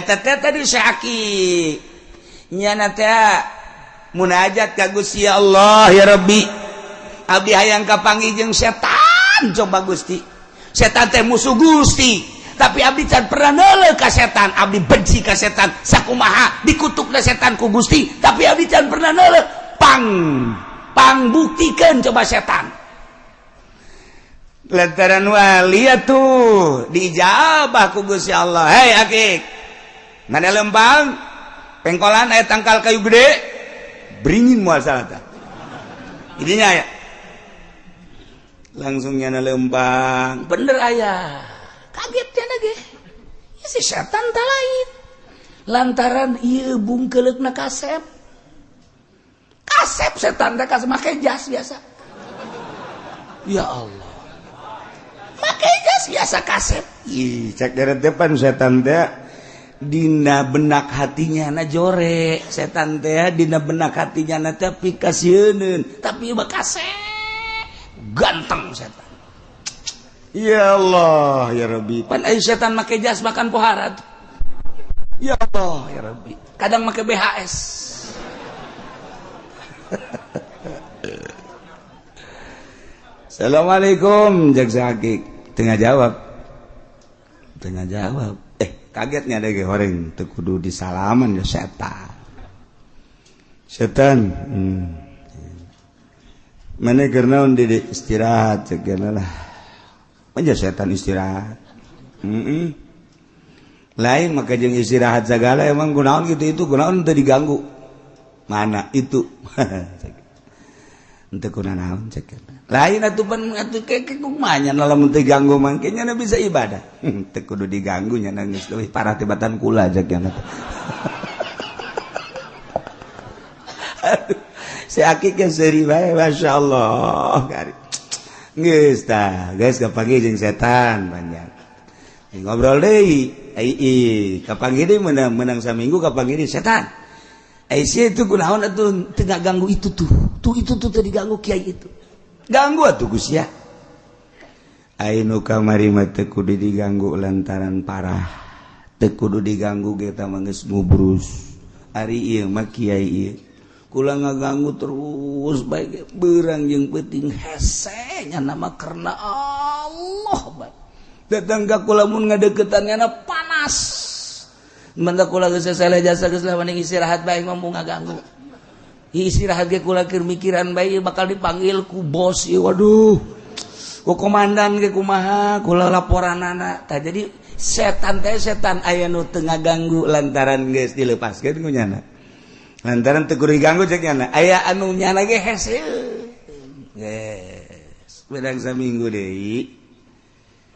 tadi syaki nyana teh munajat ka Gusti Allah ya Rabbi abdi hayang kapanggih jeung setan coba Gusti setan teh musuh Gusti tapi abdi can pernah neuleuh ka setan abdi benci ka setan sakumaha dikutukna setan ku Gusti tapi abdi can pernah neuleuh pangbuktikan coba setan lantaran wali tuh dijabah ku Gusti Allah. Hei akik nada lempang pengkolan aya tangkal kayu gede beringin moal salata idinya ya langsung nyana lempang bener aya kaget cenah ge si setan teh lain lantaran ieu bungkeleukna kasep setan teh kasep make jas biasa ya Allah make jas biasa kasep ih cek dari depan setan teh dina benak hatinya na jore setan teh dina benak hatinya na teh pikasieun tapi ieu kasep ganteng setan ya Allah ya Rabbi pan aya setan make jas makan pohara ya Allah ya Rabbi kadang make BHS Assalamualaikum jak sakik tengah jawab kagetnya ada ge horeng teu kudu disalaman ya setan mana keur naon di istirahat ceuk lah manja setan istirahat lain maka jeung istirahat segala emang kunaon gitu itu kunaon teu diganggu mana itu henteu kunaon ceuk lain atuh pan atuh keke kumaha nya lamun teu diganggu mangke nya bisa ibadah teu kudu diganggu nya geus leuwih parah tibatan kula jak nya aduh si akik ge seuri bae masyaallah geus tah geus kapanggih jeung setan banyak ngobrol deui ai kapanggih deui menang saminggu kapanggih deui setan sia itu kunaon atuh teu ganggu itu tuh itu tuh teu diganggu kiai itu ganggu atuh Gus ya ainu kamari mah teu kudu diganggu lantaran parah teu kudu diganggu ge tah mah geus ngubrus ari ieu mah kiai ieu kula ngaganggu terus bae ge beurang jeung peuting hese nya nama karena Allah bae datang ka kula mun ngadeukeutannnya panas manda kula geus selesai jasa geus lah mending istirahat bae mah ngaganggu istirahat ge kula keur mikiran bae bakal dipanggil ku bos ieu waduh ku komandan ge kumaha kula laporanana tah jadi setan aya nu teu ngaganggu lantaran geus dileupaskeun ku nyana lantaran teu kudu diganggu cek nyana aya anu nyana ge hese geus bedang saminggu deui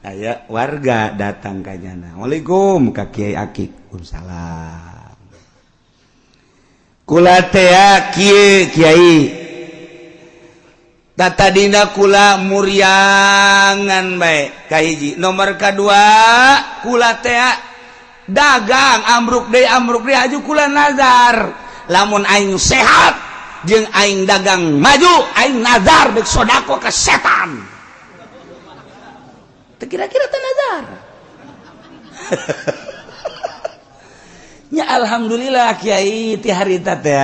aya warga datang ka nyana Waalaikum ka Kiai Akik Waalaikumsalam kula teh kiai tadina kula muryangan bae kahiji nomor kadua kula teh dagang ambruk deui aju kula nazar lamun aing sehat jeung aing dagang maju aing nazar bek sodako ka setan teu kira-kira teh nazar ya alhamdulillah kiai ti harita teh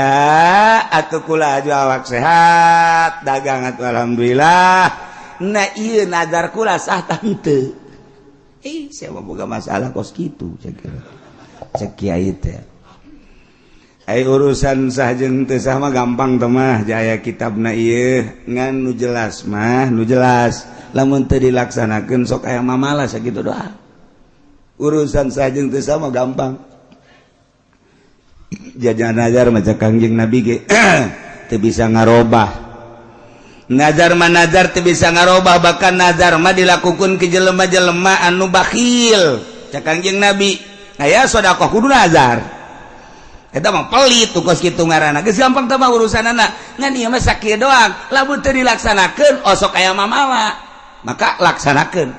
atuh kula aju awak sehat dagang atuh alhamdulillah na ieu nazar kula sah tah henteu sia mah boga masalah kos kitu cek kiai teh ai urusan sah jeung teu sah mah gampang teh mah jaya kitabna ieu ngan nu jelas mah nu jelas lamun teu dilaksanakeun sok aya mamalah sakitu doa urusan sah jeung teu sah mah gampang jajan nazar maca Kangjeng Nabi ge teu bisa ngarobah nazar mah nazar teu bisa ngarobah bahkan nazar mah dilakukeun ke jelema-jelema anu bakhil cak Kangjeng Nabi aya sedekah kudu nazar eta mah pelit tuh kos kitu ngaranna geus gampang teh mah urusanana ngan ieu mah sakieu doang lamun teu dilaksanakeun osok aya mamawa maka laksanakeun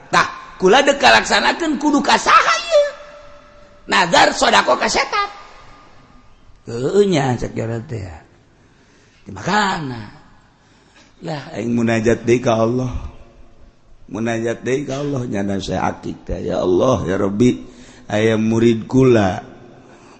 tah kula deuk kalaksanakeun kudu ka saha ieu nazar sedekah ka setan nya cek jaran teh makana lah aing munajat deui ka Allah nya saya akik teh ya Allah ya Rabbi aya murid kula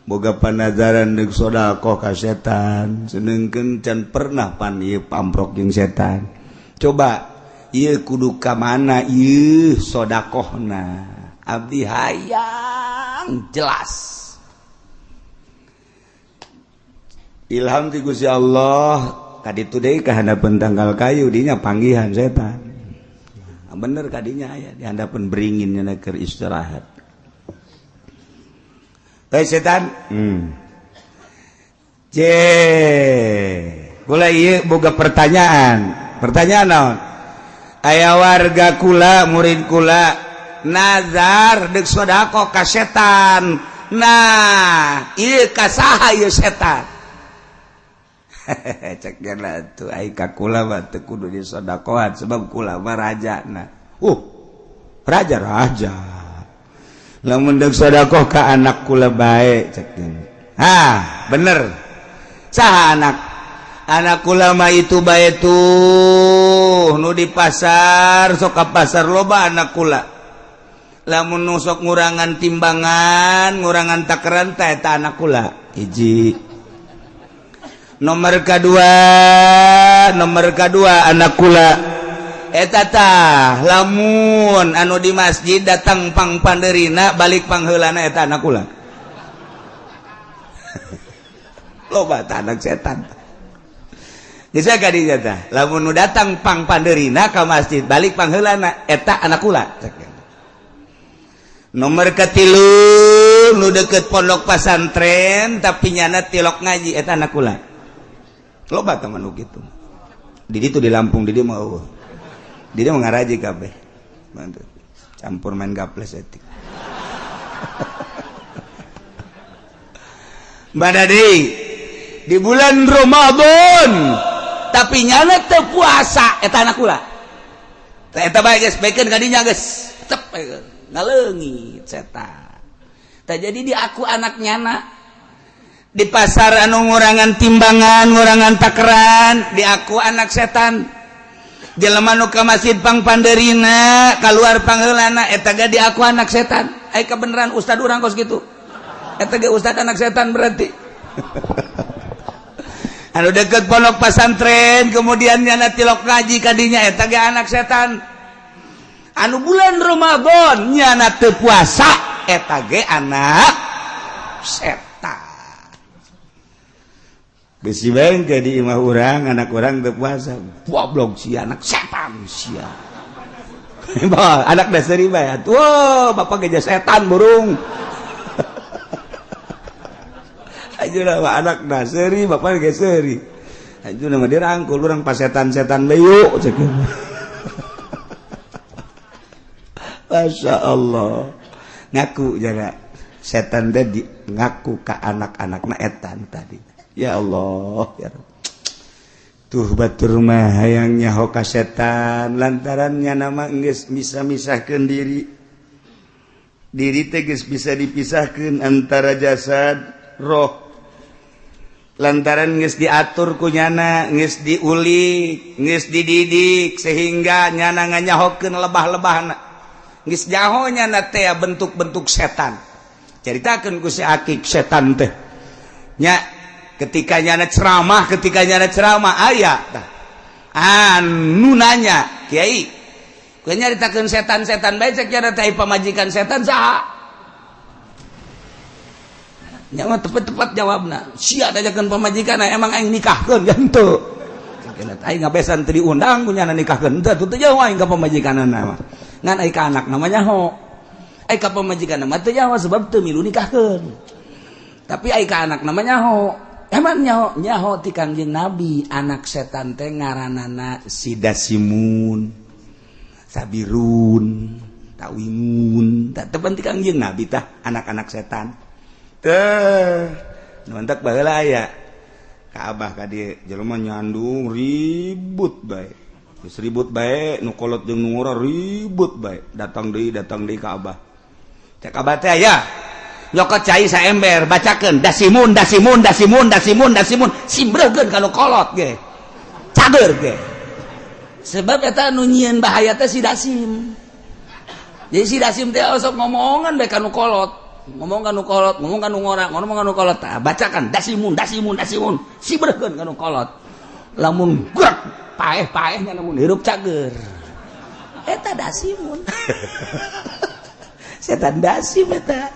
boga panazaran deuk sedekah ka setan senengkeun can pernah pan ieu pamprok jeung setan coba ieu kudu ka mana ieu sedekahna abdi hayang jelas ilham ti Gusti Allah kaditu deui ka handapeun tanggal kayu dinya panggihan setan bener kadinya aya di handapeun beringin nya keur istirahat setan kula ieu boga pertanyaan naon aya warga kula murid kula nazar deuk sedekah ka setan nah ieu ka saha ieu setan cek geuna atuh ai ka kula mah teu kudu disedekahan sebab kula mah rajana raja lamun deuk sedekah ka anak kula bae cek bener saha anak kula mah itu bae tuh nu di pasar sok ka pasar loba anak kula lamun nu sok ngurangan timbangan ngurangan takaran teh eta anak kula hiji nomor kedua anak kula eta tah lamun anu di masjid datang pang panderina balik pangheulana eta anak kula loba tah anak setan geus ka dinya tah lamun nu datang pang panderina ka masjid balik pangheulana eta anak kula nomor katilu nu deukeut pondok pasantren tapi nyana tilok ngaji eta anak kula loba tah nu kitu di ditu di Lampung di dieu mah eueuh dia mengaraji kabeh campur main gaples etik badadi di bulan Ramadan tapi nyana teu puasa eta anak kula eta bae geus baekeun ka dinya geus cep ngaleungit setan tah jadi di aku anak nyana di pasar anu ngurangan timbangan ngurangan takaran di aku anak setan jelema nu ka masjid pang panderina kaluar pangheulana eta ge di aku anak setan ai kebenaran ustad urang kos kitu eta ge ustad anak setan berarti anu deket pondok pasantren kemudian nyana tilok ngaji kadinya eta ge anak setan anu bulan Ramadan nyana teu puasa eta ge anak setan bisi bengke di imah urang anak urang teu puasa goblok si anak setan sia anak dasari bae atuh bapak geus setan burung ajeuna mah anak dasari bapak geus seuri ajeuna mah dirangkul urang pas setan-setan bae yuk cek Masya Allah ngaku jaga setan tadi ngaku ka anak-anakna etan tadi ya Allah ya Rabb. Tuh batur mah hayang nyaho ka setan lantarannya nama geus bisa misahkeun diri teh geus bisa dipisahkeun antara jasad roh lantaran geus diatur ku nyana geus diulik geus dididik sehingga nyana nganyahokeun lebah-lebahna geus nyaho nyana teh bentuk-bentuk setan caritakeun ku si Akik setan teh nya ketika nyana ceramah aya anu nanya kiai kau nyaritakeun setan-setan bae cek nyana teh pamajikan setan saha nya mah tepat jawabna sia dajakeun pamajikan emang aing nikahkeun kan teu cenah aing ngabesan teu diundang ku nyana nikahkeun teu teu jauh aing ka pamajikanana mah ngan aing ka anak namanya ho aing ka pamajikanna mah teu jauh sebab teu milu nikahkeun tapi aing ka anak namanya ho emang nyaho ti Kangjeng Nabi anak setan teh ngaranana Sidasimun Sabirun Tawimun teh penting Kangjeng Nabi tah anak-anak setan teh nu entek baheula aya ka abah ka dieu jelema nyandung ribut bae geus ribut bae nu kolot jeung nu ngora ribut bae datang deui ka abah cek abah teh aya nyokot cai saember bacakeun dasimun simbreukeun kana kolot ge cager ge sebab eta nu nyieun bahaya teh si dasim jadi si dasim teh sok ngomongan bae kana kolot ngomong kan nu kolot ngomong kan nu ngora ngomong kan nu kolot bacakan dasimun sibrekeun kan nu kolot lamun gerak paeh-paehnya namun hirup cager eta dasimun setan dasim eta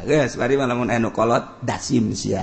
geus bari mah lamun anu kolot dasim sia